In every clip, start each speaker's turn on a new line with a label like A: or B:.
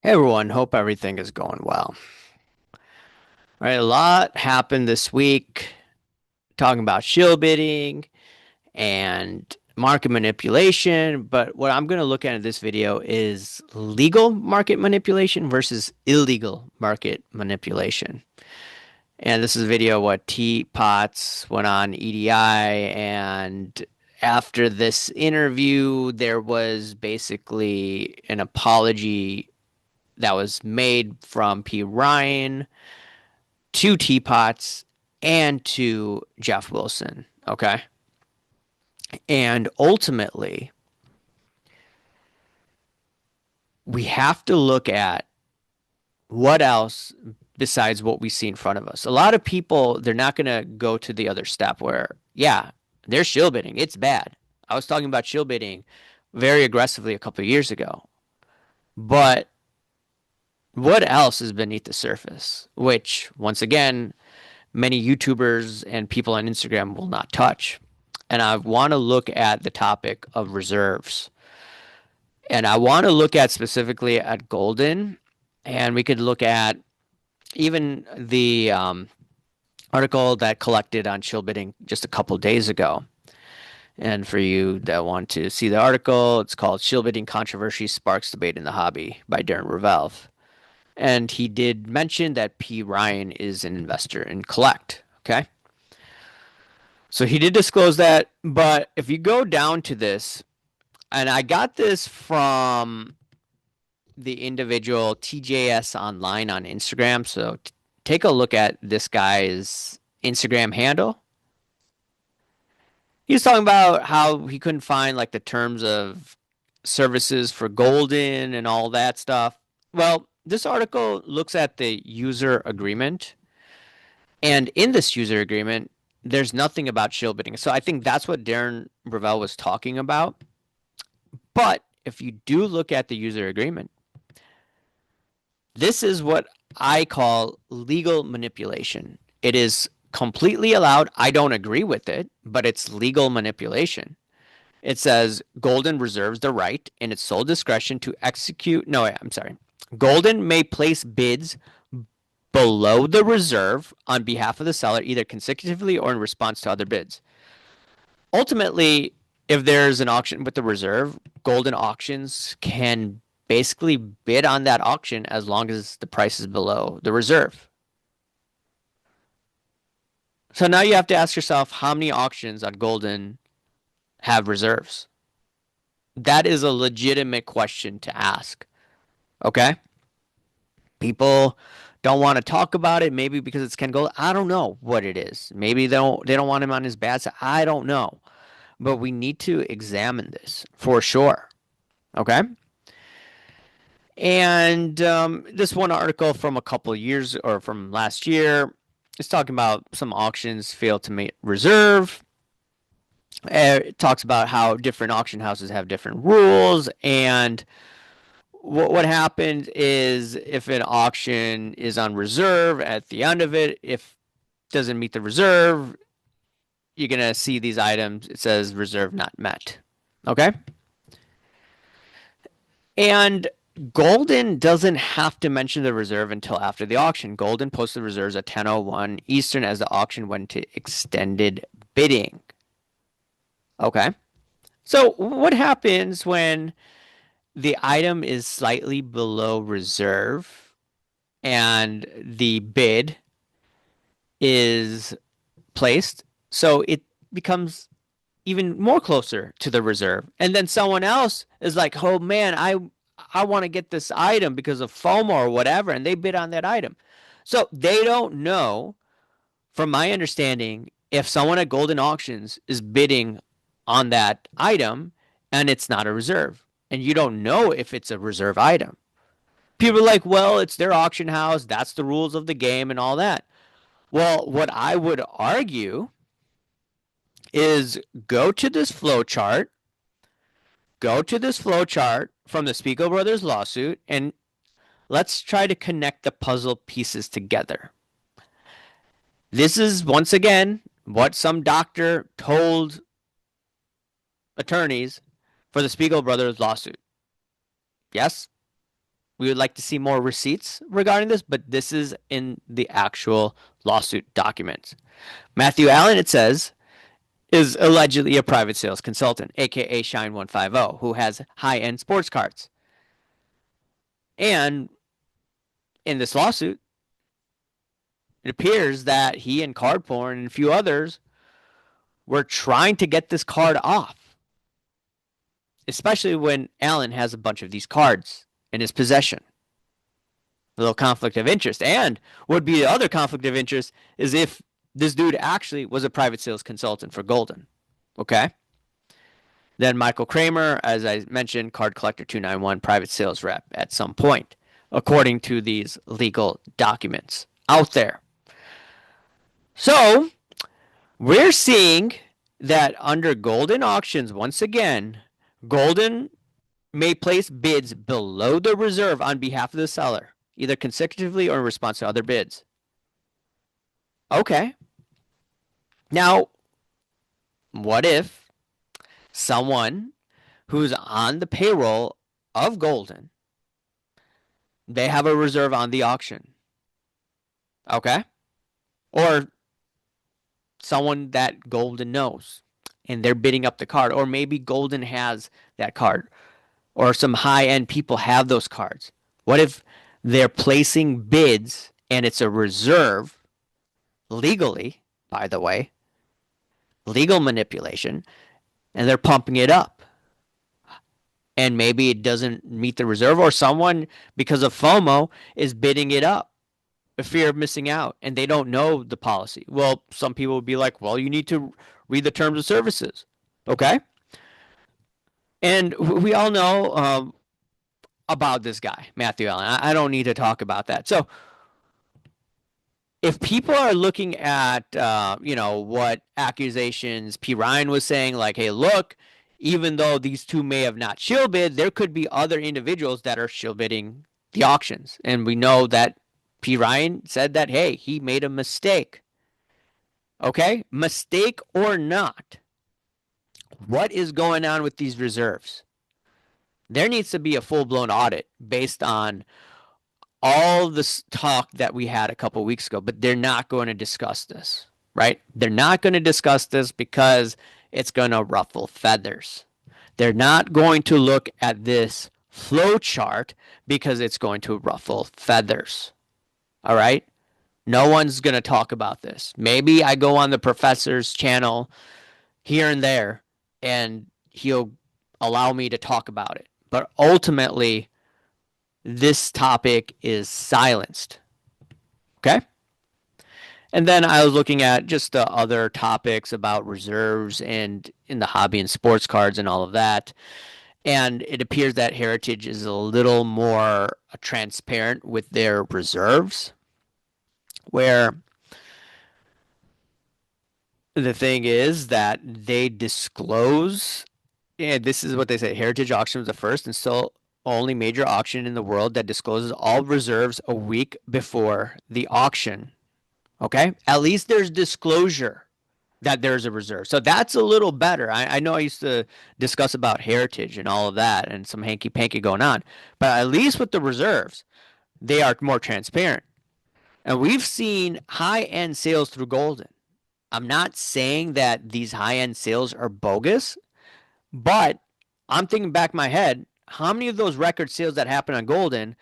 A: Hey everyone, hope everything is going well. All right, a lot happened this week talking about shill bidding and market manipulation, but what I'm going to look at in this video is legal market manipulation versus illegal market manipulation. And this is a video what Teapots went on EDI, and after this interview there was basically an apology that was made from P. Ryan to Teapots and to Jeff Wilson. Okay. And ultimately, we have to look at what else besides what we see in front of us. A lot of people, they're not going to go to the other step where, yeah, they're shill bidding. It's bad. I was talking about shill bidding very aggressively a couple of years ago. But what else is beneath the surface? Which, once again, many YouTubers and people on Instagram will not touch. And I want to look at the topic of reserves. And I want to look at specifically at Golden. And we could look at even the article that collected on chill bidding just a couple days ago. And for you that want to see the article, it's called Chill Bidding Controversy Sparks Debate in the Hobby by Darren Revelve. And he did mention that P. Ryan is an investor in Collect. Okay. So he did disclose that, but if you go down to this, and I got this from the individual TJS Online on Instagram. So take a look at this guy's Instagram handle. He was talking about how he couldn't find like the terms of services for Golden and all that stuff. Well, this article looks at the user agreement, and in this user agreement, there's nothing about shill bidding. So I think that's what Darren Brevel was talking about. But if you do look at the user agreement, this is what I call legal manipulation. It is completely allowed. I don't agree with it, but it's legal manipulation. It says Golden reserves the right in its sole discretion to execute. No, I'm sorry. Golden may place bids below the reserve on behalf of the seller, either consecutively or in response to other bids. Ultimately, if there's an auction with the reserve, Golden Auctions can basically bid on that auction as long as the price is below the reserve. So now you have to ask yourself how many auctions on Golden have reserves? That is a legitimate question to ask. Okay? People don't want to talk about it, maybe because it's Ken Golden. I don't know what it is. Maybe they don't want him on his bad side. I don't know. But we need to examine this for sure. Okay? And this one article from a couple of years or from last year is talking about some auctions fail to meet reserve. It talks about how different auction houses have different rules, and what happens is if an auction is on reserve at the end of it, if it doesn't meet the reserve, you're gonna see these items. It says reserve not met. Okay, and Golden doesn't have to mention the reserve until after the auction. Golden posted reserves at 10:01 Eastern as the auction went to extended bidding. Okay. So what happens when the item is slightly below reserve and the bid is placed? So it becomes even more closer to the reserve. And then someone else is like, "Oh man, I want to get this item because of FOMO or whatever," and they bid on that item. So they don't know, from my understanding, if someone at Golden Auctions is bidding on that item and it's not a reserve. And you don't know if it's a reserve item. People are like, well, it's their auction house. That's the rules of the game and all that. Well, what I would argue is go to this flow chart from the Spiegel Brothers lawsuit, and let's try to connect the puzzle pieces together. This is, once again, what some doctor told attorneys for the Spiegel Brothers lawsuit. Yes? We would like to see more receipts regarding this, but this is in the actual lawsuit documents. Matthew Allen, it says, is allegedly a private sales consultant, aka Shine 150, who has high-end sports cards. And in this lawsuit, it appears that he and Card Porn and a few others were trying to get this card off, especially when Allen has a bunch of these cards in his possession. A little conflict of interest. And would be the other conflict of interest is if this dude actually was a private sales consultant for Golden. Okay? Then Michael Kramer, as I mentioned, Card Collector 291, private sales rep at some point, according to these legal documents out there. So we're seeing that under Golden auctions, once again, Golden may place bids below the reserve on behalf of the seller, either consecutively or in response to other bids. Okay. Now, what if someone who's on the payroll of Golden, they have a reserve on the auction? Okay. Or someone that Golden knows and they're bidding up the card, or maybe Golden has that card, or some high-end people have those cards. What if they're placing bids and it's a reserve legally, by the way, legal manipulation, and they're pumping it up? And maybe it doesn't meet the reserve, or someone, because of FOMO, is bidding it up, a fear of missing out, and they don't know the policy. Well, some people would be like, well, you need to read the terms of services. Okay? And we all know about this guy, Matthew Allen. I don't need to talk about that. So if people are looking at, what accusations P. Ryan was saying, like, hey, look, even though these two may have not shill bid, there could be other individuals that are shill bidding the auctions. And we know that P. Ryan said that, hey, he made a mistake. Okay? Mistake or not, what is going on with these reserves? There needs to be a full-blown audit based on all this talk that we had a couple of weeks ago, but they're not going to discuss this, right? They're not going to discuss this because it's going to ruffle feathers. They're not going to look at this flow chart because it's going to ruffle feathers. All right? No one's going to talk about this. Maybe I go on the professor's channel here and there and he'll allow me to talk about it. But ultimately, this topic is silenced. Okay? And then I was looking at just other topics about reserves and in the hobby and sports cards and all of that. And it appears that Heritage is a little more transparent with their reserves, where the thing is that they disclose, and this is what they say, Heritage Auction was the first and still only major auction in the world that discloses all reserves a week before the auction. Okay? At least there's disclosure that there's a reserve. So that's a little better. I know I used to discuss about Heritage and all of that and some hanky-panky going on, but at least with the reserves, they are more transparent. And we've seen high-end sales through Golden. I'm not saying that these high-end sales are bogus, but I'm thinking back in my head, how many of those record sales that happen on Golden,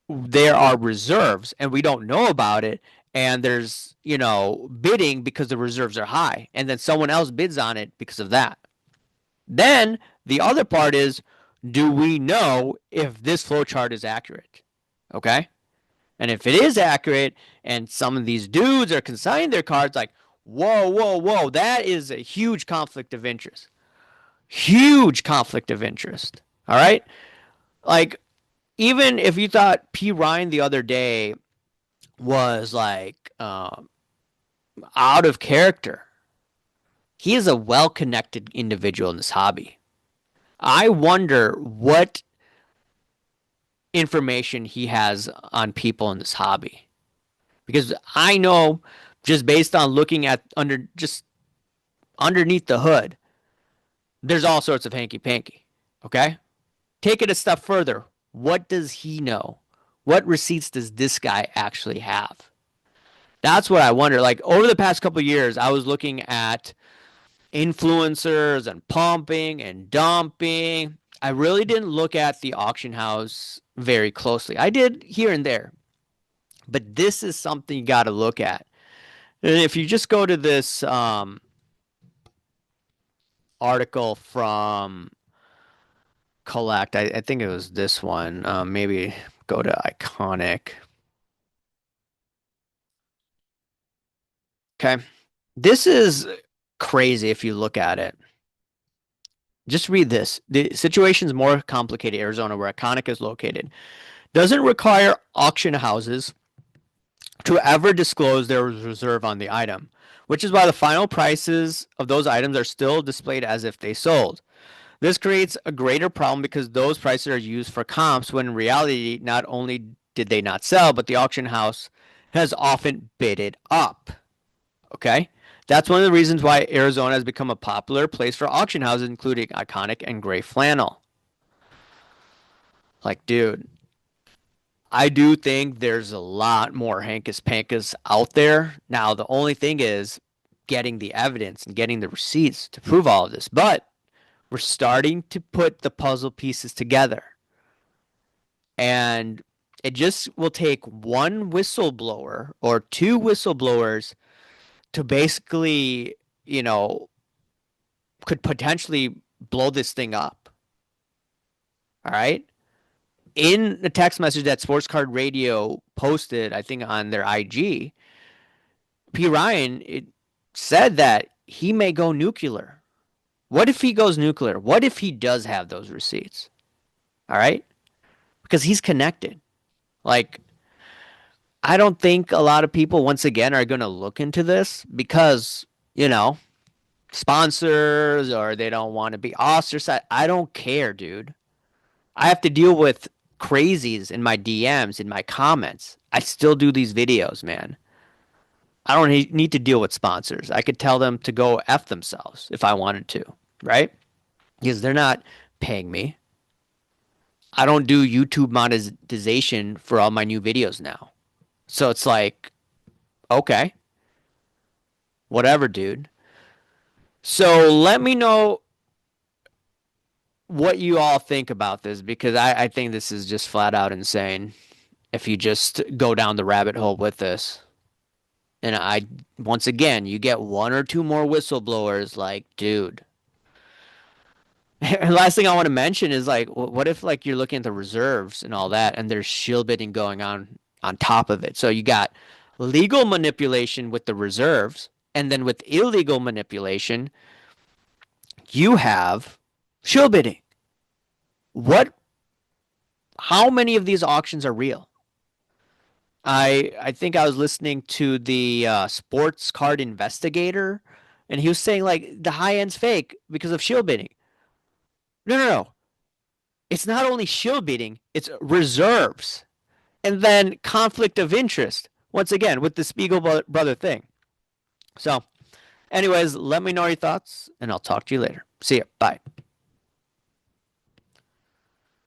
A: there are reserves and we don't know about it, and there's, bidding because the reserves are high, and then someone else bids on it because of that. Then the other part is, do we know if this flow chart is accurate? Okay? And if it is accurate and some of these dudes are consigning their cards, like, whoa, that is a huge conflict of interest. Huge conflict of interest. All right? Like, even if you thought P. Ryan the other day was like out of character, he is a well-connected individual in this hobby. I wonder what information he has on people in this hobby. Because I know, just based on looking at underneath the hood, there's all sorts of hanky-panky. Okay? Take it a step further. What does he know? What receipts does this guy actually have? That's what I wonder. Like over the past couple of years, I was looking at influencers and pumping and dumping. I really didn't look at the auction house very closely. I did here and there, but this is something you got to look at. And if you just go to this article from Collect, I think it was this one. Maybe go to Iconic. Okay. This is crazy if you look at it. Just read this. The situation is more complicated. Arizona, where Iconic is located, doesn't require auction houses to ever disclose their reserve on the item, which is why the final prices of those items are still displayed as if they sold. This creates a greater problem because those prices are used for comps when in reality, not only did they not sell, but the auction house has often bid it up. Okay? That's one of the reasons why Arizona has become a popular place for auction houses, including Iconic and Gray Flannel. Like, dude, I do think there's a lot more Hankus Pankus out there. Now, the only thing is getting the evidence and getting the receipts to prove all of this. But we're starting to put the puzzle pieces together. And it just will take one whistleblower or two whistleblowers to basically, you know, could potentially blow this thing up. All right. In the text message that Sports Card Radio posted, I think on their IG, P. Ryan said that he may go nuclear. What if he goes nuclear? What if he does have those receipts? All right. Because he's connected. Like, I don't think a lot of people, once again, are going to look into this because, you know, sponsors or they don't want to be ostracized. I don't care, dude. I have to deal with crazies in my DMs, in my comments. I still do these videos, man. I don't need to deal with sponsors. I could tell them to go F themselves if I wanted to, right? Because they're not paying me. I don't do YouTube monetization for all my new videos now. So it's like, okay, whatever, dude. So let me know what you all think about this because I think this is just flat out insane if you just go down the rabbit hole with this. And once again, you get one or two more whistleblowers, like, dude. And last thing I want to mention is like, what if like you're looking at the reserves and all that, and there's shill bidding going on top of it? So you got legal manipulation with the reserves, and then with illegal manipulation, you have shill bidding. What? How many of these auctions are real? I think I was listening to the sports card investigator, and he was saying like the high end's fake because of shield bidding. No, no, no. It's not only shield bidding; it's reserves, and then conflict of interest. Once again, with the Spiegel brother thing. So, anyways, let me know your thoughts, and I'll talk to you later. See ya. Bye.